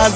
আজ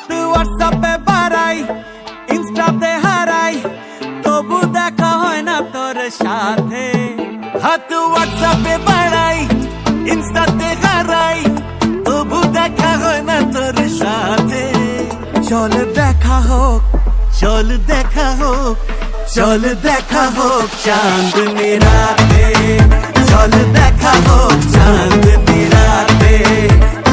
হাত হোয়াটসঅ্যাপে বাড়াই, ইনস্টাতে হারাই, তবু দেখা হয় না তোর সাথে। হাত হোয়াটসঅ্যাপে বাড়াই, ইনস্টাতে হারাই, তবু দেখা হয় না তোর সাথে। চল দেখা হোক, চল দেখা হোক, চল দেখা হোক চাঁদনি রাতে, চল দেখা হোক চাঁদনি রাতে,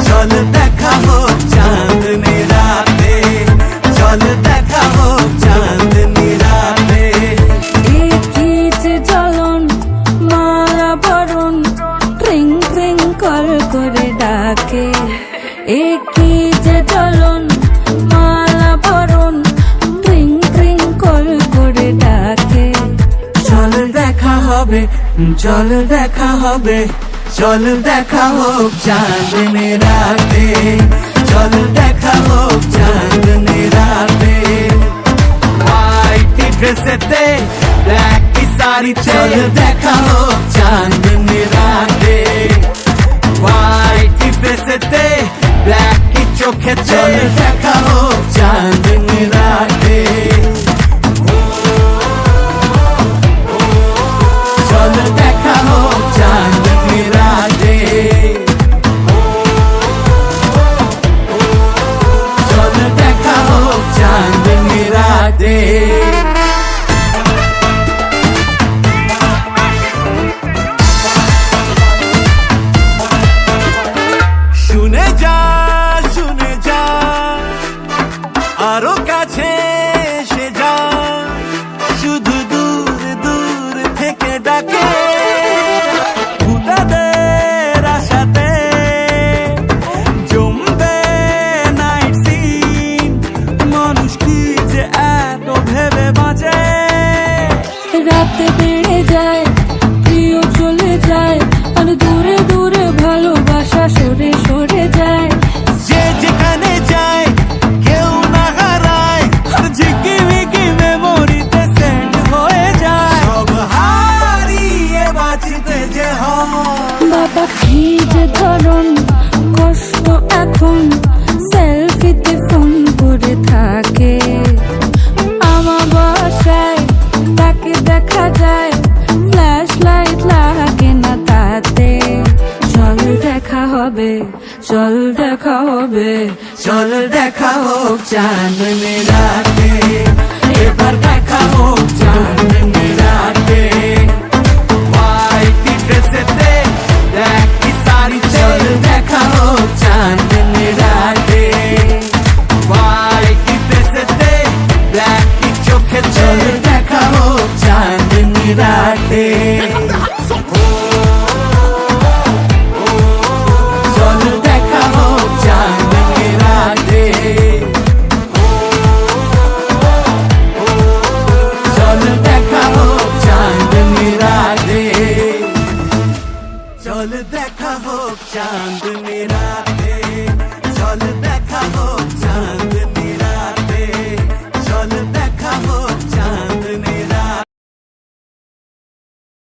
চল দেখা হোক চাঁদনি রাতে, চল দেখা হোক চাঁদনি রাতে। কি যে জ্বলন মালা বরণ ট্রিং ট্রিং কল করে ডাকে, কি যে জ্বলন মালা বরণ ট্রিং ট্রিং কল করে ডাকে। চল দেখা হবে, চল দেখা হবে, চল দেখা হোক চাঁদনি রাতে, চল দেখা হোক চাঁদনি রাতে। হোয়াইট ড্রেসেতে ব্ল্যাক শাড়িতে, চল দেখা হোক চাঁদনি রাতে। হোয়াইট ড্রেসেতে ব্ল্যাক চোখে, চল দেখা হোক চাঁদনি রাতে। চল দেখা হোক চাঁদনি রাতে, চল দেখা হোক চাঁদনি রাতে। শুনে যা, শুনে যা, আরো কাছে এসে যা, শুধু দূর দূর থেকে ডাকে। ভূতাদের আশাতে জমবে নাইট সিন, মানুষ কি যে এত ভেবে বাঁচে। রাতে বেড়ে যায়, প্রিয় চলে যায়, আর দূরে দূরে ভালোবাসা সরে সরে যায়। যে যেখানে যায় কেউ না হারায়, আর ঝিকিমিকি মেমোরিতে সেন্ড হয়ে যায়। সব হারিয়ে বাঁচতে যে হয়, বাবা কি যে ধরন কষ্ট এখন সেলফিতে ফোন করে থাকে। আমার বাসায় তাকে দেখা যায়, ফ্ল্যাশ লাইট লাগে না তাতে। চল দেখা হবে, চল দেখা হবে, চল দেখা হোক চাঁদনি রাতে, এবার দেখা হোক চাঁদনি রাতে। হোয়াইট ড্রেসেতে ব্ল্যাক শাড়িতে, চল দেখা হোক চাঁদনি রাতে। হোয়াইট ড্রেসেতে ব্ল্যাক চোখে, চল দেখা হোক চাঁদনি রাতে। চল দেখা হোক চাঁদনি রাতে, চল দেখা হোক চাঁদনি রাতে, চল দেখা হোক চাঁদনি রাতে, চল দেখা হোক